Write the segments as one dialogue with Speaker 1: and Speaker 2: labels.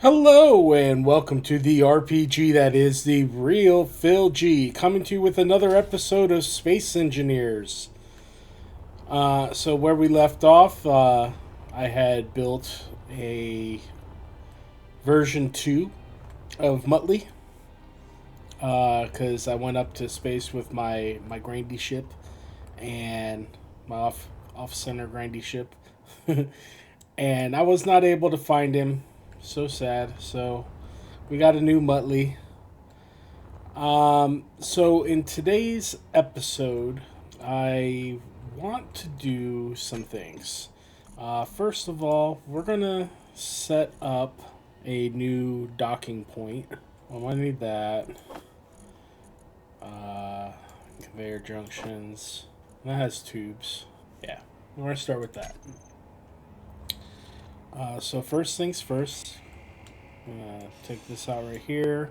Speaker 1: Hello and welcome to the RPG that is the real Phil G, coming to you with another episode of Space Engineers. So where we left off, I had built a version 2 of Muttley, because I went up to space with my grindy ship and my off-center grindy ship. And I was not able to find him. So sad. So we got a new Muttley. So in today's episode, I want to do some things. First of all, we're gonna set up a new docking point. Well, I need that. Conveyor junctions. That has tubes. Yeah, we're gonna start with that. So first things first, I'm gonna take this out right here,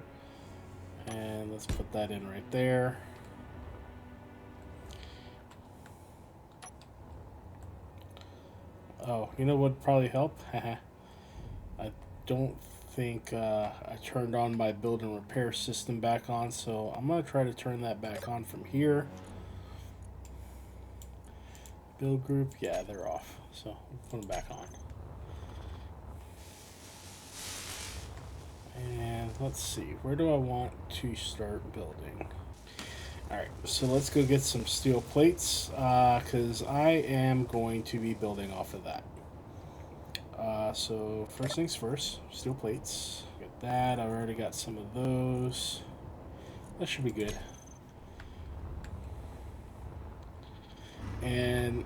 Speaker 1: and let's put that in right there. Oh, you know what would probably help? I don't think I turned on my build and repair system back on, so I'm gonna try to turn that back on from here. Build group, yeah, they're off, so we'll put them back on. And let's see, where do I want to start building? Alright, so let's go get some steel plates, because I am going to be building off of that. So first things first, steel plates. Get that, I already got some of those. That should be good. And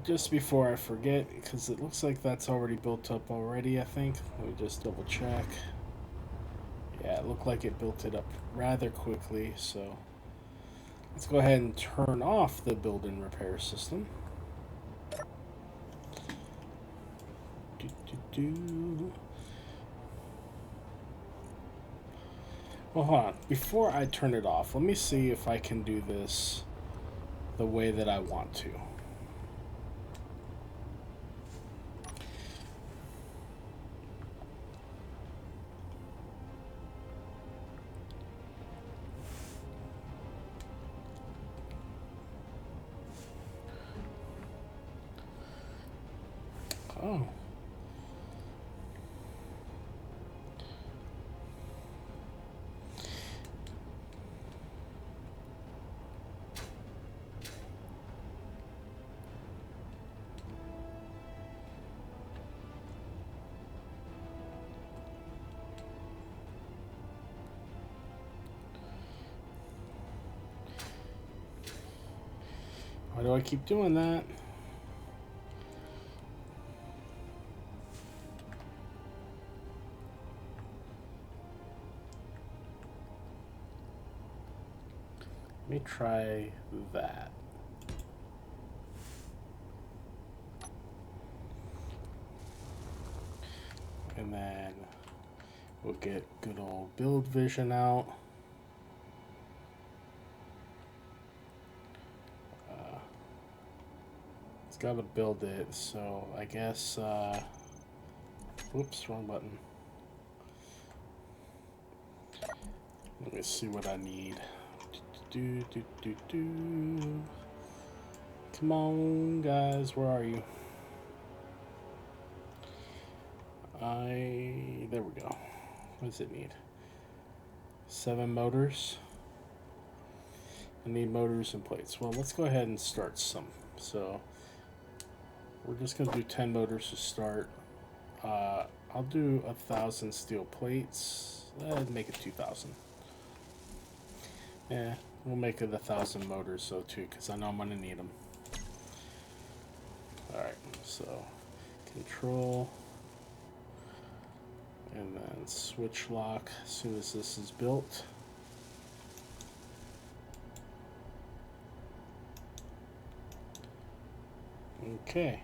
Speaker 1: just before I forget, because it looks like that's already built up already, I think. Let me just double check. Yeah, it looked like it built it up rather quickly, so let's go ahead and turn off the build and repair system. Well, hold on. Before I turn it off, let me see if I can do this the way that I want to. Oh. Why do I keep doing that? Let me try that. And then we'll get good old build vision out. It's got to build it, so I guess, whoops, wrong button. Let me see what I need. Come on, guys, where are you? There we go. What does it need? 7 motors. I need motors and plates. Well, let's go ahead and start some. So we're just gonna do 10 motors to start. I'll do 1,000 steel plates. Make it 2,000. Yeah, we'll make it 1,000 motors though too, because I know I'm gonna need them. All right, so control. And then switch lock as soon as this is built. Okay.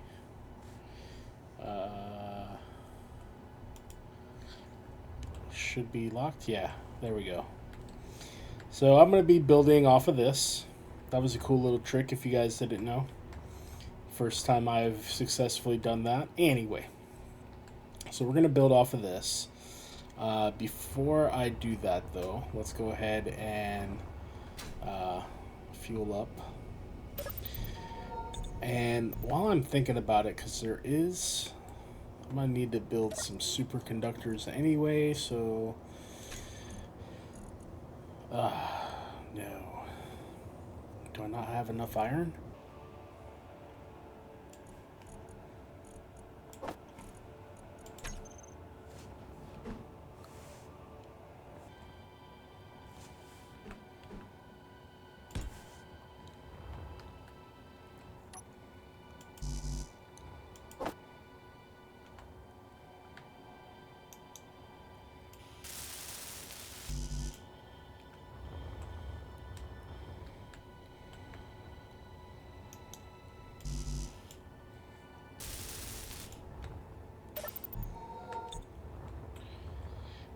Speaker 1: Should be locked. Yeah, there we go. So I'm going to be building off of this. That was a cool little trick if you guys didn't know. First time I've successfully done that. Anyway. So we're going to build off of this. Before I do that, though, let's go ahead and fuel up. And while I'm thinking about it, because I'm going to need to build some superconductors anyway, so... no. Do I not have enough iron?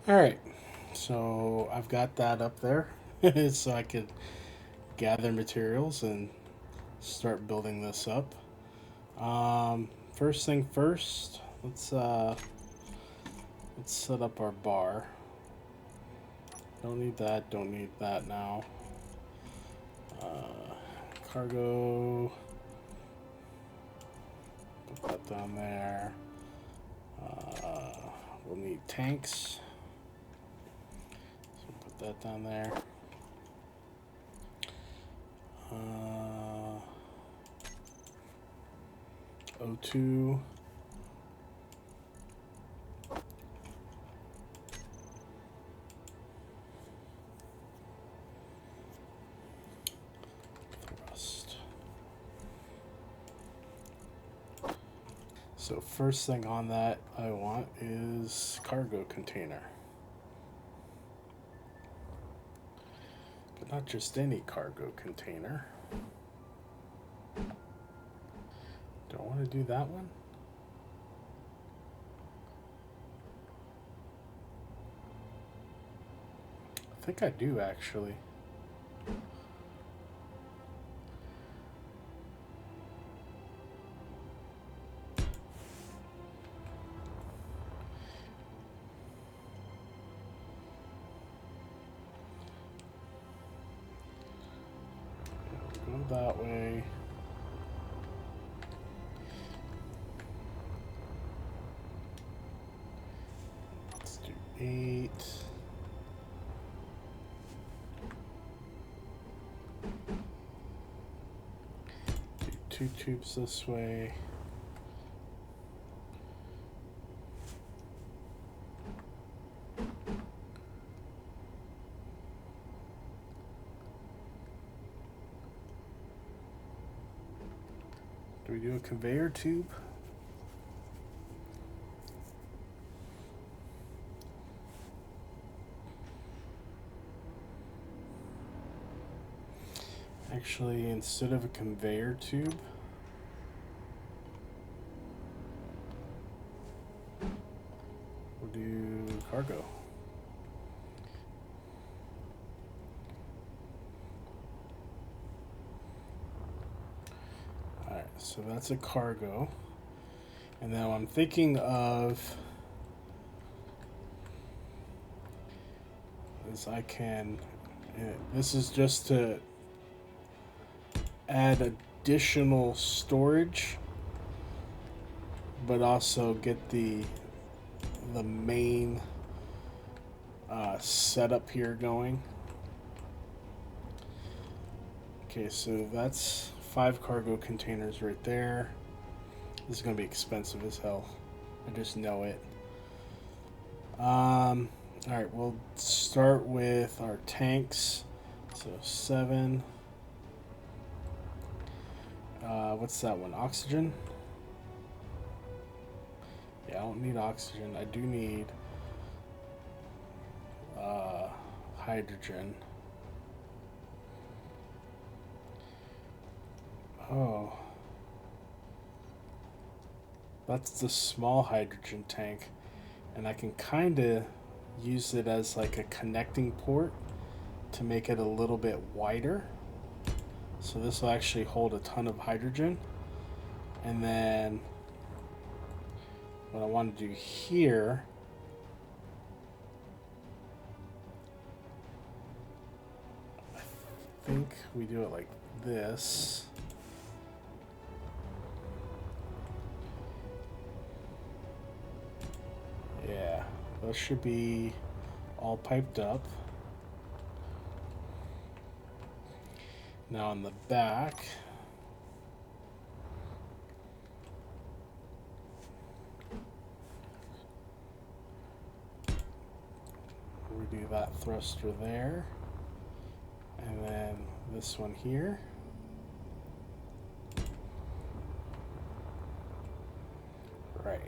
Speaker 1: Alright, so I've got that up there so I could gather materials and start building this up. First thing first, let's set up our bar. Don't need that now. Cargo, put that down there. We'll need tanks. That down there. O2. Thrust. So first thing on that I want is cargo container. Not just any cargo container. Don't want to do that one. I think I do actually. That way. Let's do 8. Do 2 tubes this way. Do we do a conveyor tube? Actually, instead of a conveyor tube, we'll do cargo. Alright, so that's a cargo. And now I'm thinking of is I can, this is just to add additional storage, but also get the main setup here going. Okay, so that's 5 cargo containers right there. This is going to be expensive as hell. I just know it. Alright, we'll start with our tanks. So 7. What's that one? Oxygen? Yeah, I don't need oxygen. I do need hydrogen. Oh. That's the small hydrogen tank. And I can kind of use it as like a connecting port to make it a little bit wider. So this will actually hold a ton of hydrogen. And then what I want to do here, I think we do it like this. Yeah, those should be all piped up. Now on the back, we do that thruster there, and then this one here. Right.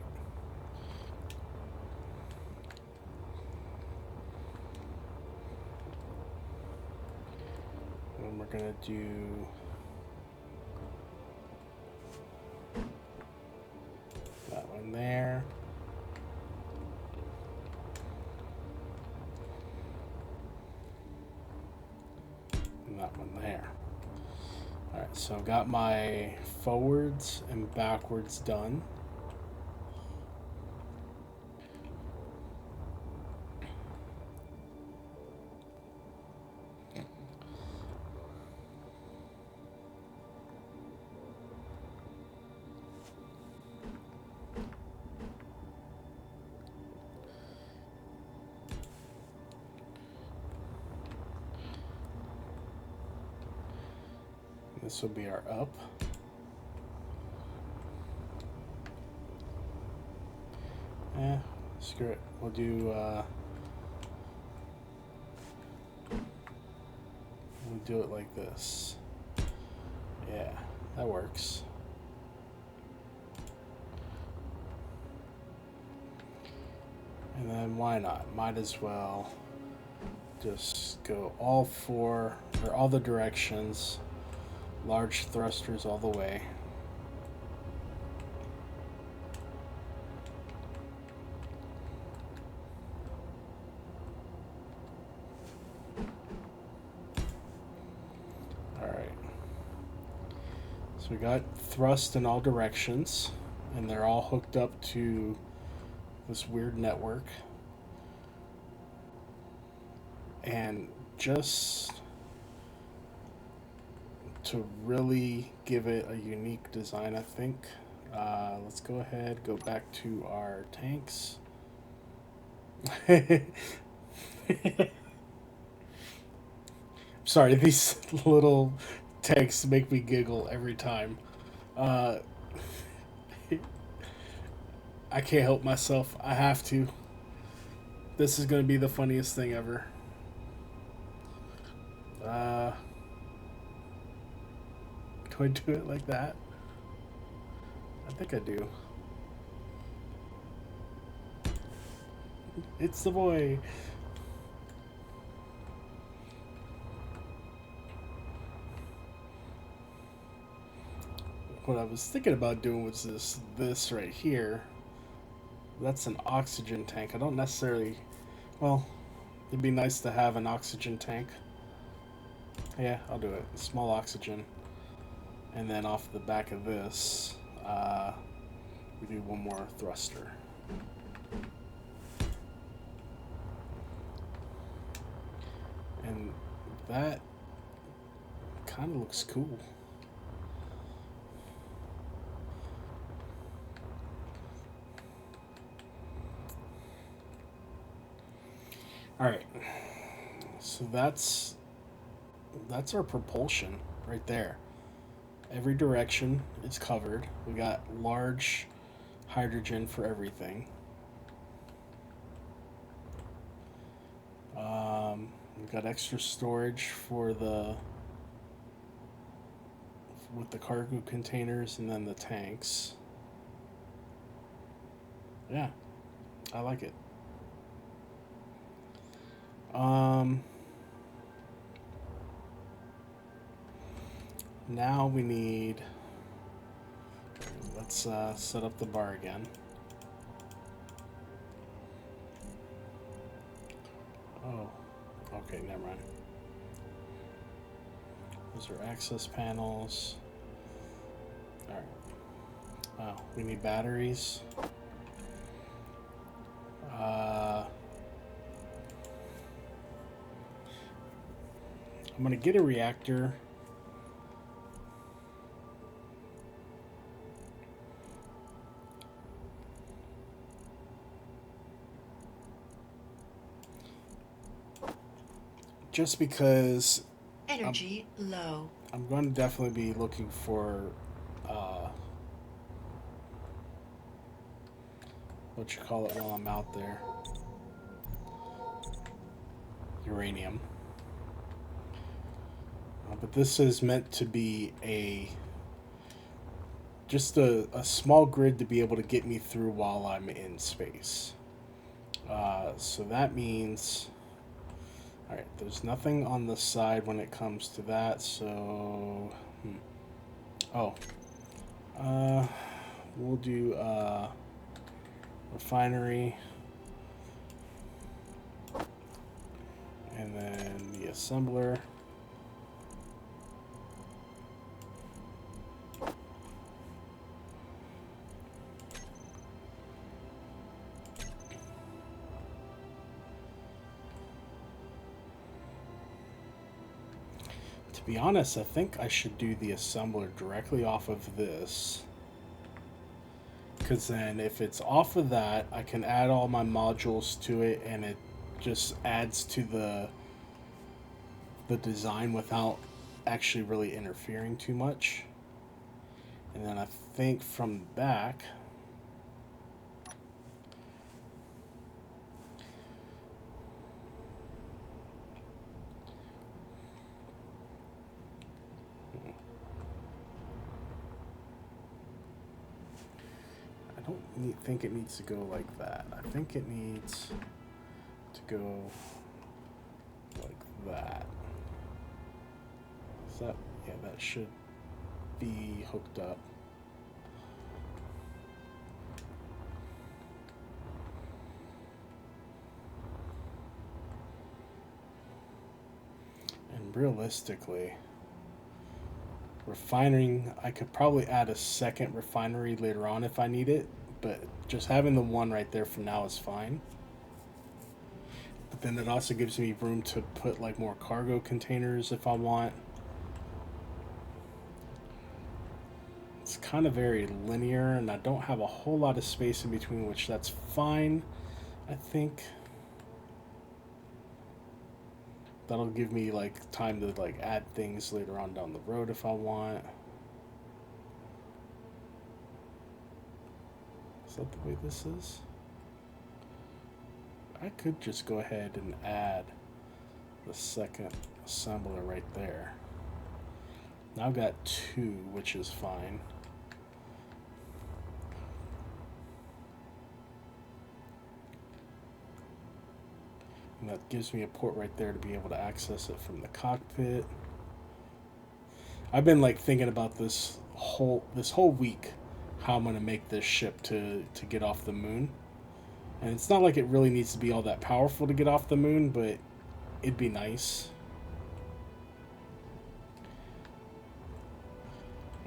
Speaker 1: And we're gonna do that one there. And that one there. Alright, so I've got my forwards and backwards done. This will be our up. Screw it. We'll do it like this. Yeah, that works. And then why not? Might as well just go all four, or all the directions. Large thrusters all the way. Alright. So we got thrust in all directions, and they're all hooked up to this weird network. And just to really give it a unique design, I think, let's go ahead, go back to our tanks. Sorry, these little tanks make me giggle every time. I can't help myself. I have to. This is going to be the funniest thing ever. Do I do it like that? I think I do. It's the boy. What I was thinking about doing was this right here. That's an oxygen tank. I don't necessarily... Well, it'd be nice to have an oxygen tank. Yeah, I'll do it. Small oxygen. And then off the back of this, we do one more thruster. And that kind of looks cool. All right, so that's our propulsion right there. Every direction is covered. We got large hydrogen for everything. We've got extra storage for with the cargo containers and then the tanks. Yeah, I like it. Now we need, let's set up the bar again. Oh, okay, never mind. Those are access panels. All right. Oh, we need batteries. I'm gonna get a reactor. Just because
Speaker 2: energy low.
Speaker 1: I'm going to definitely be looking for what you call it while I'm out there. Uranium. But this is meant to be just a small grid to be able to get me through while I'm in space. So that means, all right, there's nothing on the side when it comes to that. So, oh, we'll do refinery, and then the assembler. To be honest, I think I should do the assembler directly off of this. Because then if it's off of that, I can add all my modules to it and it just adds to the design without actually really interfering too much. And then I think from the back, I don't think it needs to go like that. I think it needs to go like that. Is that, yeah, that should be hooked up. And realistically, refining, I could probably add a second refinery later on if I need it, but just having the one right there for now is fine. But then it also gives me room to put like more cargo containers if I want. It's kind of very linear and I don't have a whole lot of space in between, which that's fine, I think. That'll give me like time to like add things later on down the road if I want. Is that the way this is? I could just go ahead and add the second assembler right there. Now I've got two, which is fine. And that gives me a port right there to be able to access it from the cockpit. I've been like thinking about this whole week how I'm gonna make this ship to get off the moon. And it's not like it really needs to be all that powerful to get off the moon, but it'd be nice.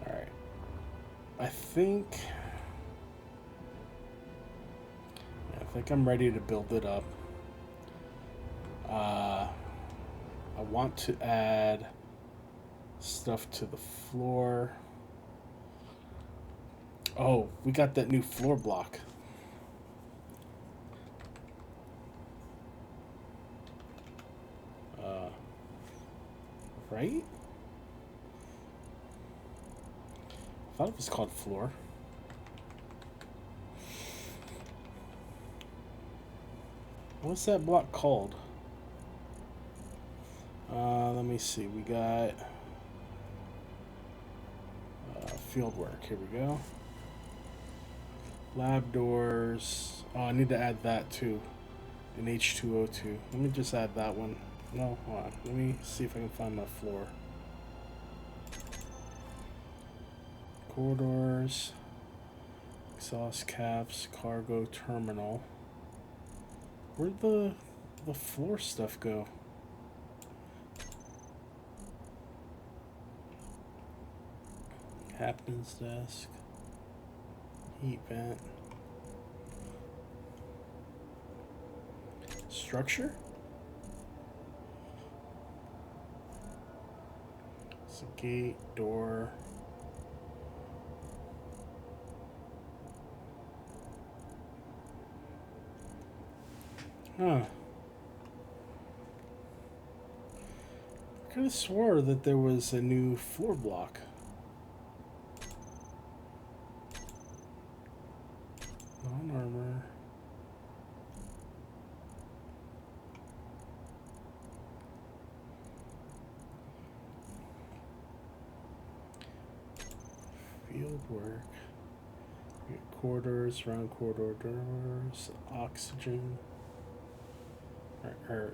Speaker 1: Alright. I think I'm ready to build it up. I want to add stuff to the floor. Oh, we got that new floor block. Right? I thought it was called floor. What's that block called? Let me see. We got field work. Here we go. Lab doors. Oh, I need to add that too. An H2O2. Let me just add that one. No, hold on. Let me see if I can find my floor. Corridors. Exhaust caps. Cargo terminal. Where'd the floor stuff go? Captain's desk. Heat vent. structure. It's a gate, door. Huh. I could have swore that there was a new floor block. Non-armor. Field work. Corridors, round corridor doors, oxygen.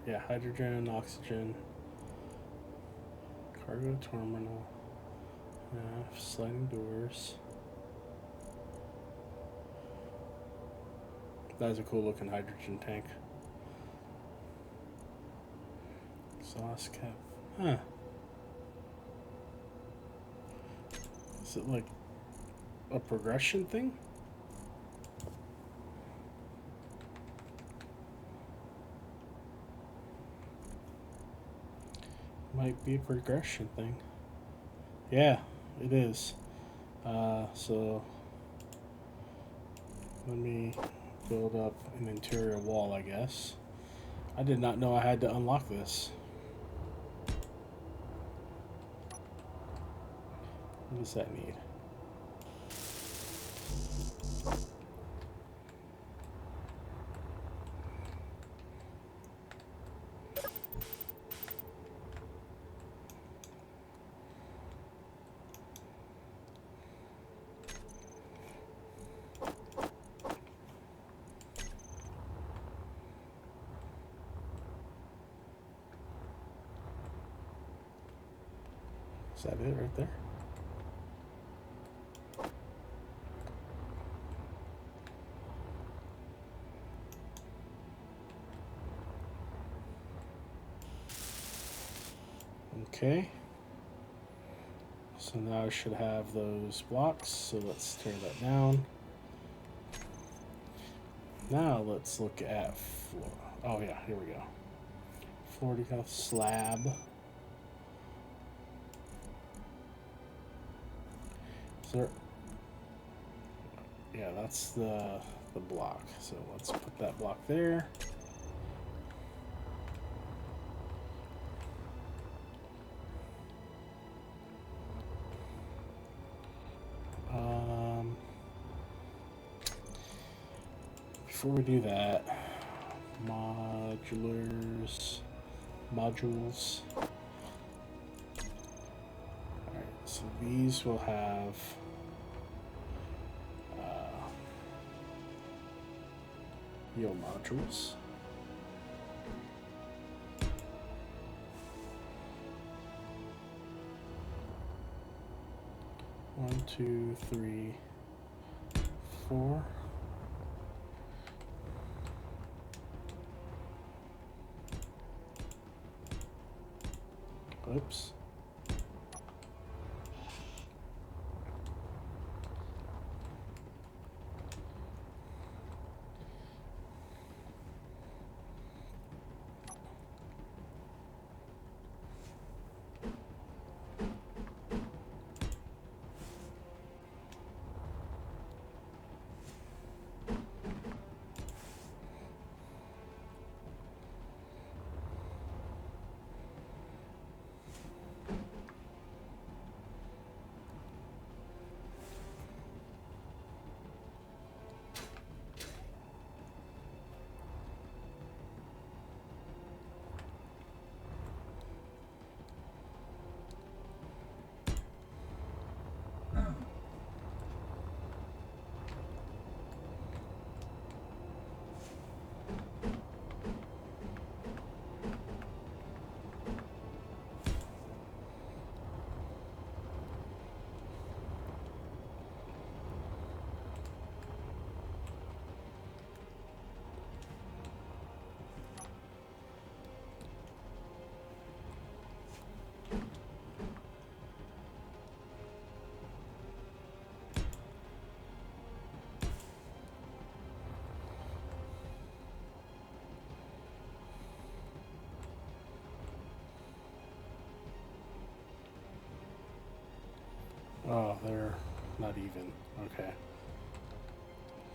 Speaker 1: Yeah, hydrogen, oxygen. Cargo terminal. Sliding doors. That is a cool looking hydrogen tank. Exhaust cap. Huh. Is it like a progression thing? Might be a progression thing. Yeah, it is. So let me build up an interior wall, I guess. I did not know I had to unlock this. What does that need? Is that it right there? Okay. So now I should have those blocks. So let's tear that down. Now let's look at floor. Oh yeah, here we go. Floor decaf slab. Is there? Yeah, that's the block. So let's put that block there. Before we do that, modules. Alright, so these will have modules. One, two, three, four. Oops. Oh, they're not even. Okay.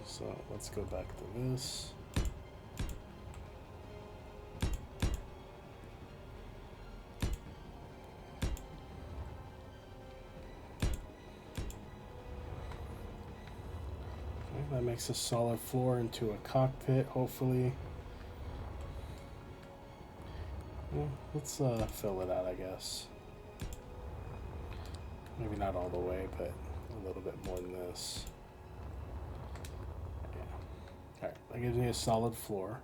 Speaker 1: So let's go back to this. Okay, that makes a solid floor into a cockpit, hopefully. Well, let's fill it out, I guess. Maybe not all the way, but a little bit more than this. Yeah. Alright, that gives me a solid floor.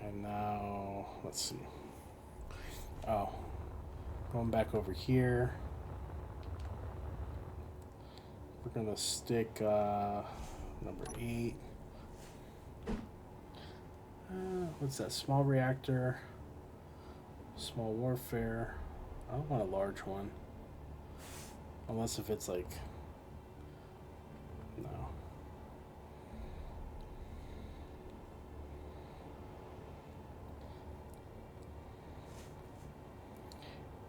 Speaker 1: And now, let's see. Oh, going back over here. We're gonna stick number 8. What's that? Small reactor. Small warfare. I don't want a large one. Unless if it's like... No.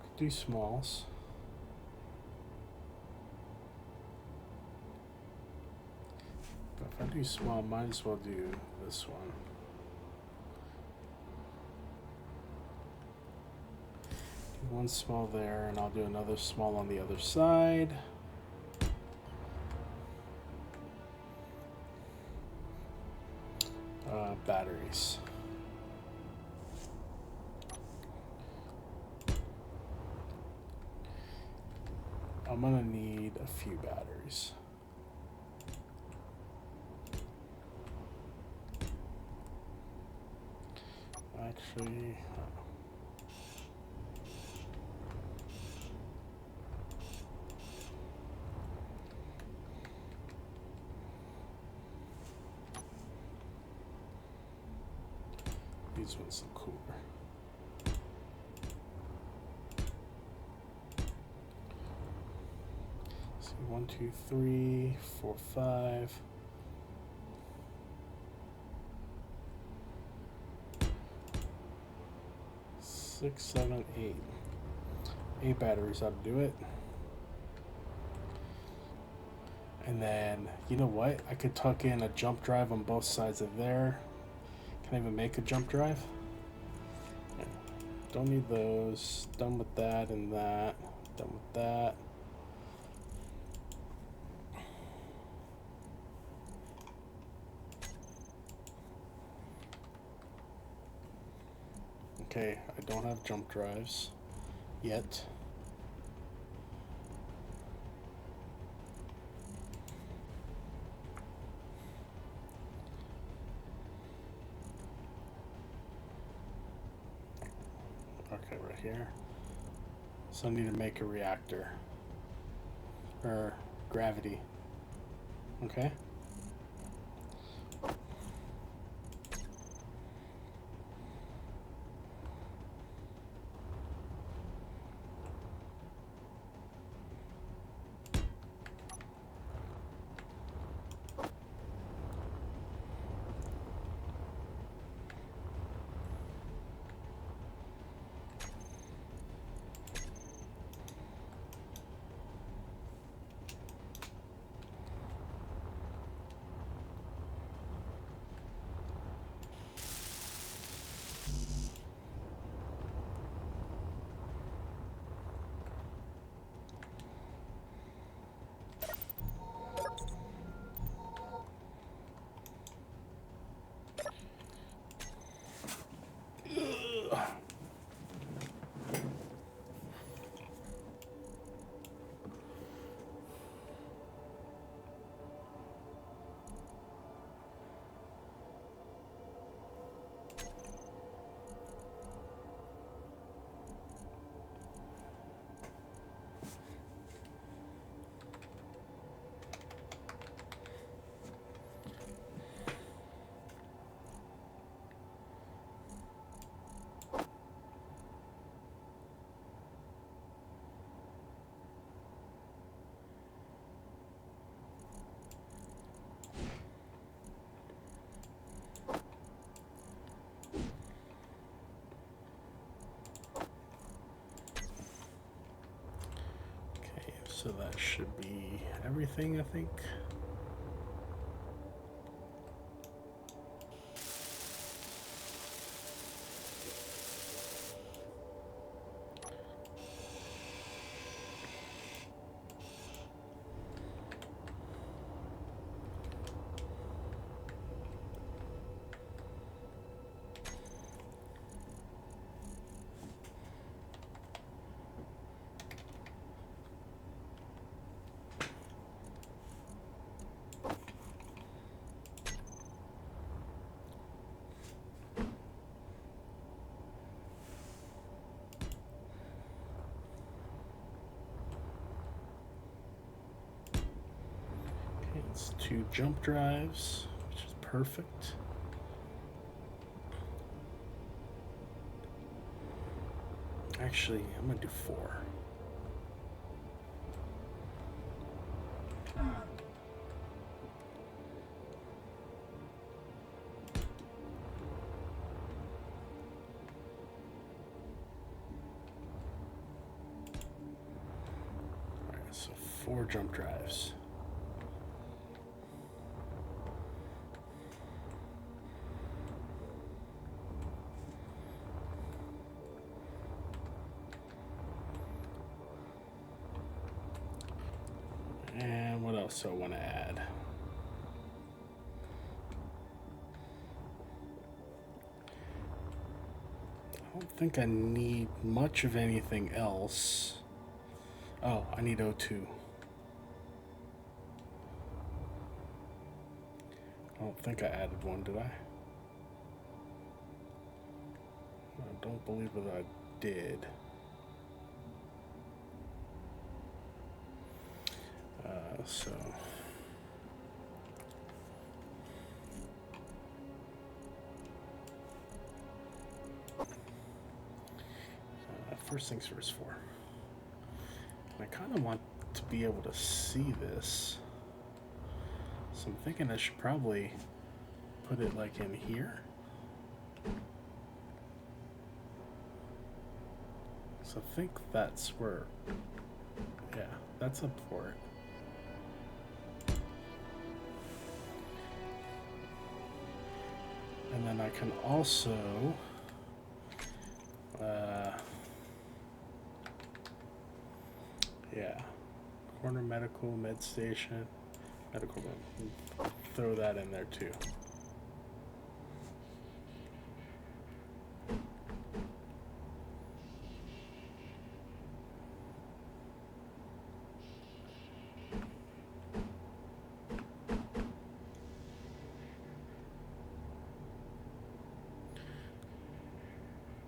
Speaker 1: Could do smalls. But if I do small, might as well do this one. One small there, and I'll do another small on the other side. Batteries. I'm gonna need a few batteries. Actually, these ones look cooler. See, 1, 2, 3, 4, 5. Six, 7, 8. 8 batteries ought to do it. And then, you know what? I could tuck in a jump drive on both sides of there. Can I even make a jump drive? Yeah. Don't need those. Done with that and that. Done with that. Okay, I don't have jump drives yet. Okay, right here. So I need to make a reactor. Or gravity. Okay. So that should be everything, I think. It's 2 jump drives, which is perfect. Actually, I'm gonna do 4. Alright, so 4 jump drives. And what else do I want to add? I don't think I need much of anything else. Oh, I need O2. I don't think I added one, did I? I don't believe that I did. So first things first, 4. And I kind of want to be able to see this, so I'm thinking I should probably put it like in here. So I think that's where, yeah, that's a port. And then I can also yeah, corner medical, med station, medical, throw that in there too.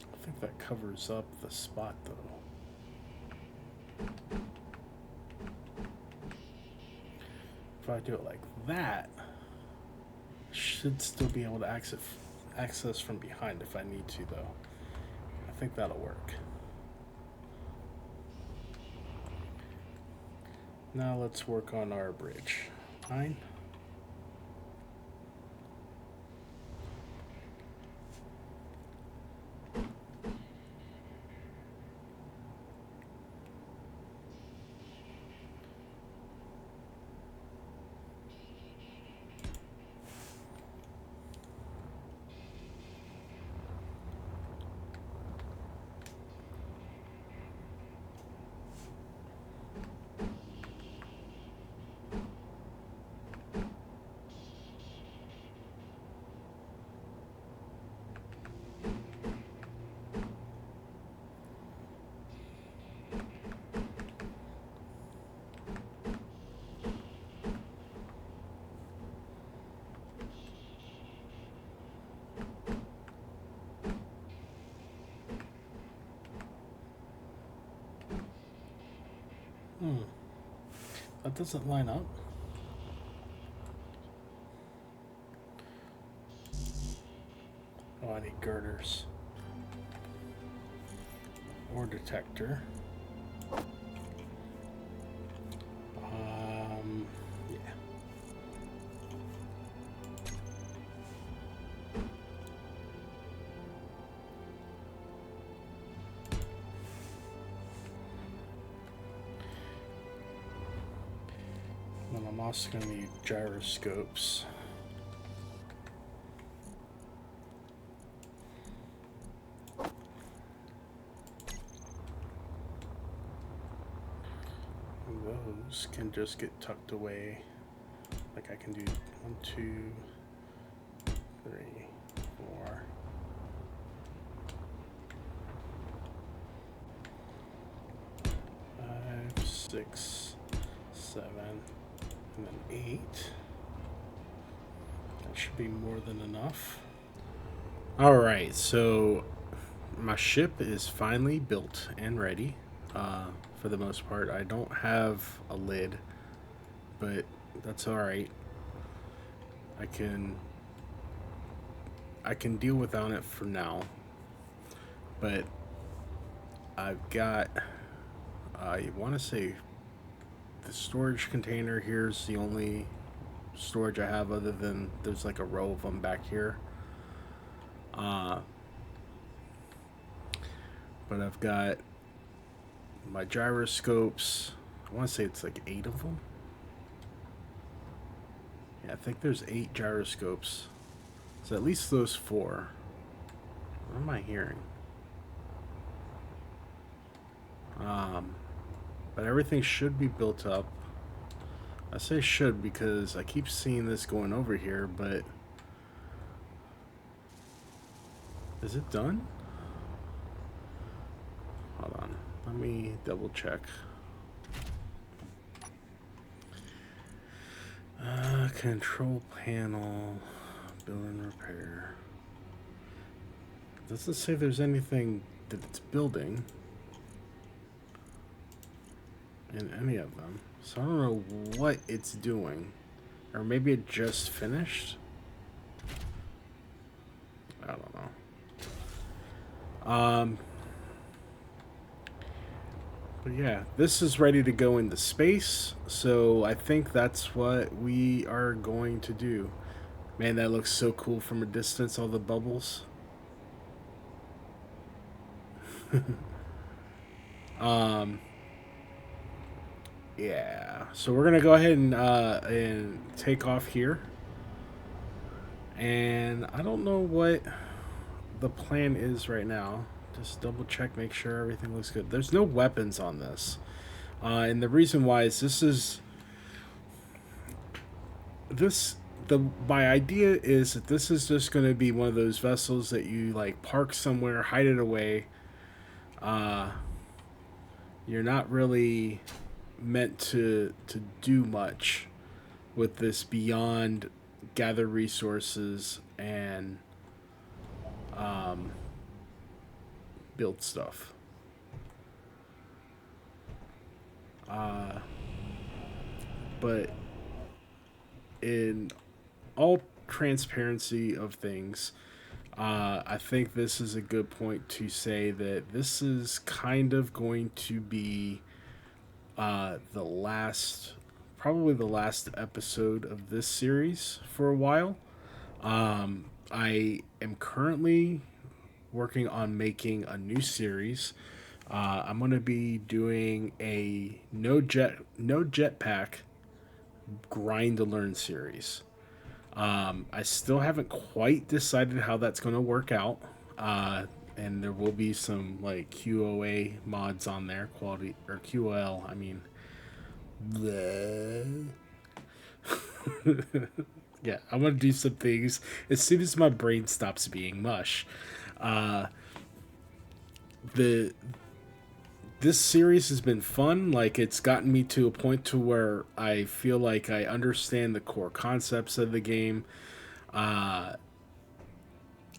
Speaker 1: I think that covers up the spot though. If I do it like that, I should still be able to access from behind if I need to though. I think that'll work. Now let's work on our bridge. 9. That doesn't line up. Oh, I need girders. Or detector. Yeah. also going to need gyroscopes. Those can just get tucked away. Like I can do 1, 2, 3, 4. 5, 6, 7, and then 8. That should be more than enough. Alright, so my ship is finally built and ready. For the most part, I don't have a lid, but that's alright. I can deal without it for now. But I've got, I want to say the storage container here's the only storage I have, other than there's like a row of them back here. But I've got my gyroscopes. I want to say it's like 8 of them. Yeah, I think there's 8 gyroscopes. So at least those 4. What am I hearing? But everything should be built up. I say should because I keep seeing this going over here, but is it done? Hold on. Let me double check. Control panel, build and repair. Doesn't say there's anything that it's building in any of them. So I don't know what it's doing. Or maybe it just finished? I don't know. But yeah, this is ready to go into space, so I think that's what we are going to do. Man, that looks so cool from a distance, all the bubbles. Yeah, so we're gonna go ahead and take off here. And I don't know what the plan is right now. Just double check, make sure everything looks good. There's no weapons on this. And the reason why is my idea is that this is just going to be one of those vessels that you like park somewhere, hide it away. You're not really meant to do much with this beyond gather resources and build stuff. But in all transparency of things, I think this is a good point to say that this is kind of going to be probably the last episode of this series for a while. I am currently working on making a new series. I'm going to be doing a no jetpack grind to learn series. I still haven't quite decided how that's going to work out. And there will be some like QoA mods on there, quality or QoL. I mean, yeah, I'm gonna do some things as soon as my brain stops being mush. This series has been fun. Like, it's gotten me to a point to where I feel like I understand the core concepts of the game.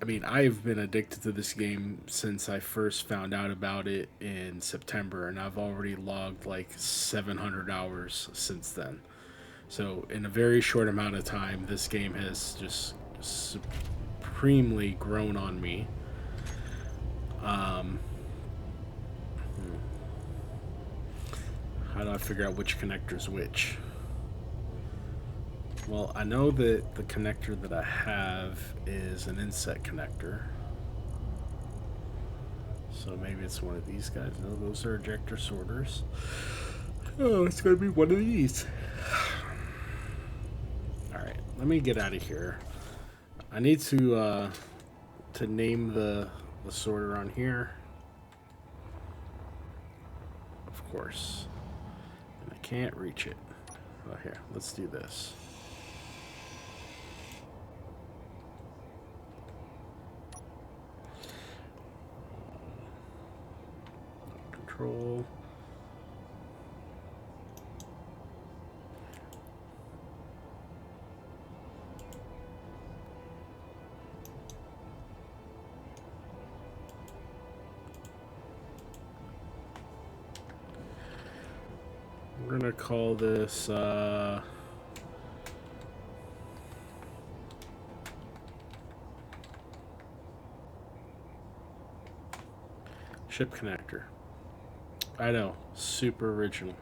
Speaker 1: I mean, I've been addicted to this game since I first found out about it in September, and I've already logged like 700 hours since then. So in a very short amount of time, this game has just supremely grown on me. How do I figure out which connector's which? Well, I know that the connector that I have is an inset connector. So maybe it's one of these guys. No, those are ejector sorters. Oh, it's going to be one of these. let me get out of here. I need to name the sorter on here. Of course. And I can't reach it. Oh, here. Let's do this. Control. We're gonna call this ship connector. I know, super original.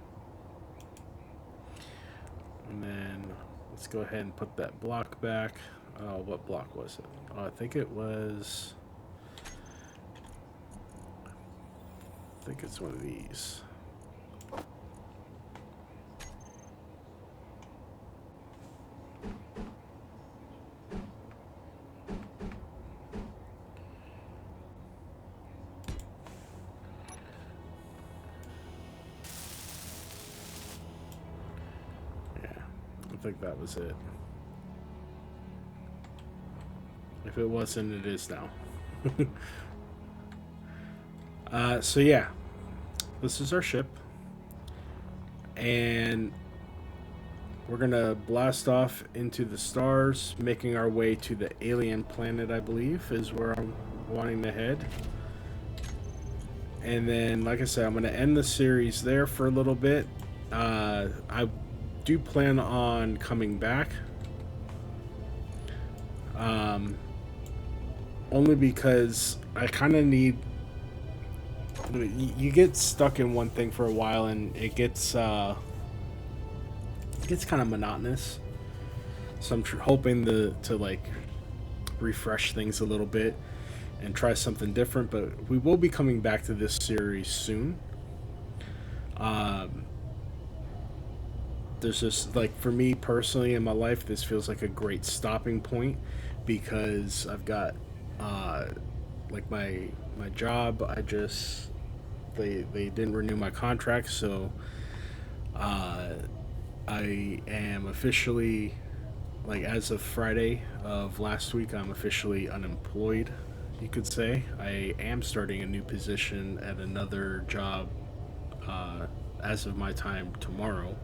Speaker 1: And then let's go ahead and put that block back. Oh, what block was it? Oh, I think it was. I think it's one of these. I think that was it. If it wasn't, it is now. So yeah, this is our ship, and we're gonna blast off into the stars, making our way to the alien planet. I believe is where I'm wanting to head. And then, like I said, I'm gonna end the series there for a little bit. I do plan on coming back, only because I kind of need. You get stuck in one thing for a while, and it gets kind of monotonous. So I'm hoping to like refresh things a little bit and try something different. But we will be coming back to this series soon. There's just, like, for me personally in my life, this feels like a great stopping point, because I've got like my job. They didn't renew my contract, so I am officially, like, as of Friday of last week, I'm officially unemployed, you could say. I am starting a new position at another job as of my time tomorrow.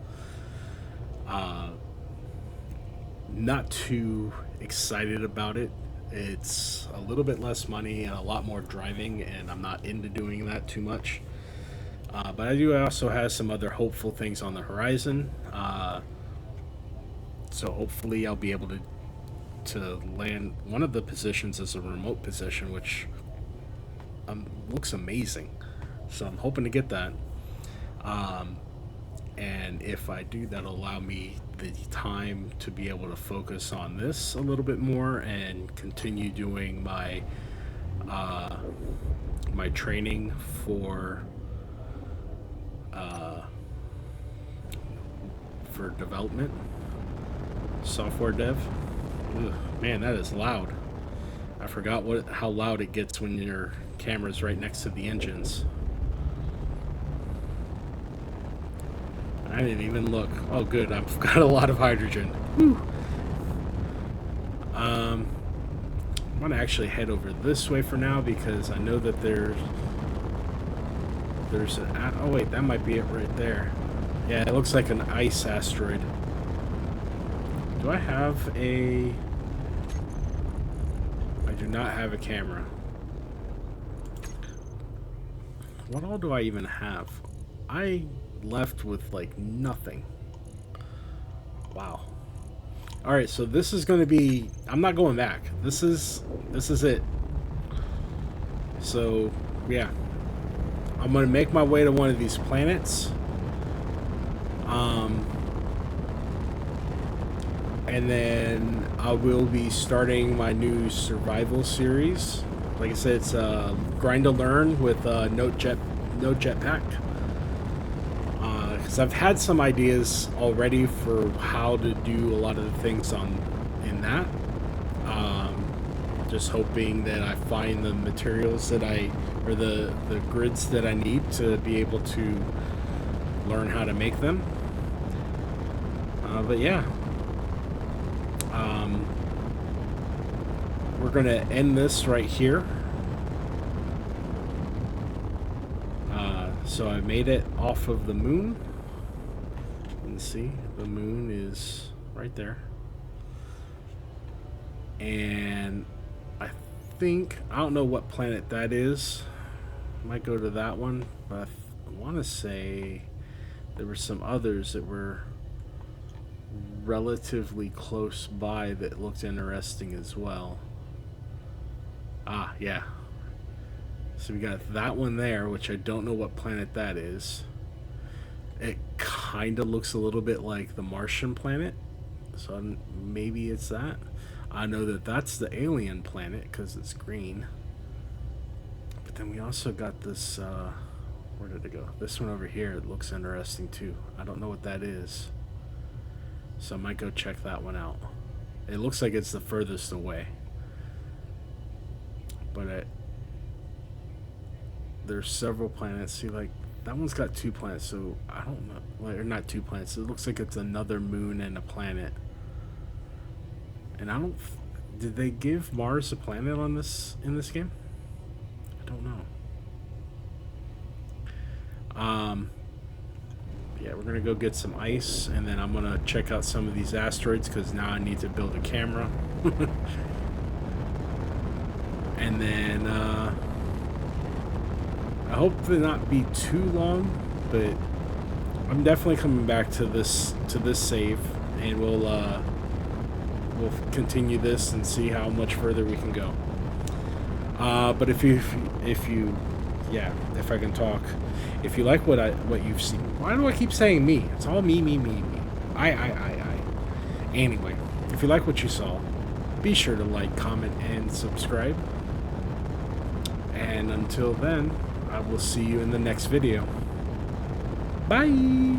Speaker 1: Not too excited about it. It's a little bit less money and a lot more driving, and I'm not into doing that too much. But I do also have some other hopeful things on the horizon. So hopefully I'll be able to land one of the positions as a remote position, which looks amazing. So I'm hoping to get that. And if I do, that'll allow me the time to be able to focus on this a little bit more and continue doing my my training for development, software dev. Ugh, man, that is loud. I forgot how loud it gets when your camera's right next to the engines. I didn't even look. Oh, good. I've got a lot of hydrogen. Whew. I'm going to actually head over this way for now, because I know that there's an... Oh, wait. That might be it right there. Yeah, it looks like an ice asteroid. Do I have a... I do not have a camera. What all do I even have? I left with like nothing. Wow. All right, so this is going to be, I'm not going back. This is it. So yeah, I'm going to make my way to one of these planets, and then I will be starting my new survival series. Like I said, it's grind to learn with no jetpack. Because I've had some ideas already for how to do a lot of the things on in that. Just hoping that I find the materials that or the grids that I need to be able to learn how to make them. But yeah, we're gonna end this right here. So I made it off of the moon. You can see the moon is right there. And I don't know what planet that is. Might go to that one, but I want to say there were some others that were relatively close by that looked interesting as well. Ah, yeah. So we got that one there, which I don't know what planet that is. It kind of looks a little bit like the Martian planet, so maybe it's that. I know that that's the alien planet because it's green. But then we also got this, where did it go? This one over here, it looks interesting too. I don't know what that is. So I might go check that one out. It looks like it's the furthest away. But there's several planets. See, like, that one's got 2 planets, so I don't know. Like, or not 2 planets. It looks like it's another moon and a planet. And I don't... Did they give Mars a planet on this in this game? I don't know. Yeah, we're gonna go get some ice, and then I'm gonna check out some of these asteroids because now I need to build a camera. And then I hope to not be too long, but I'm definitely coming back to this save, and we'll continue this and see how much further we can go. But if I can talk, if you like what you've seen, why do I keep saying me? It's all me. I. Anyway, if you like what you saw, be sure to like, comment, and subscribe. And until then, I will see you in the next video. Bye!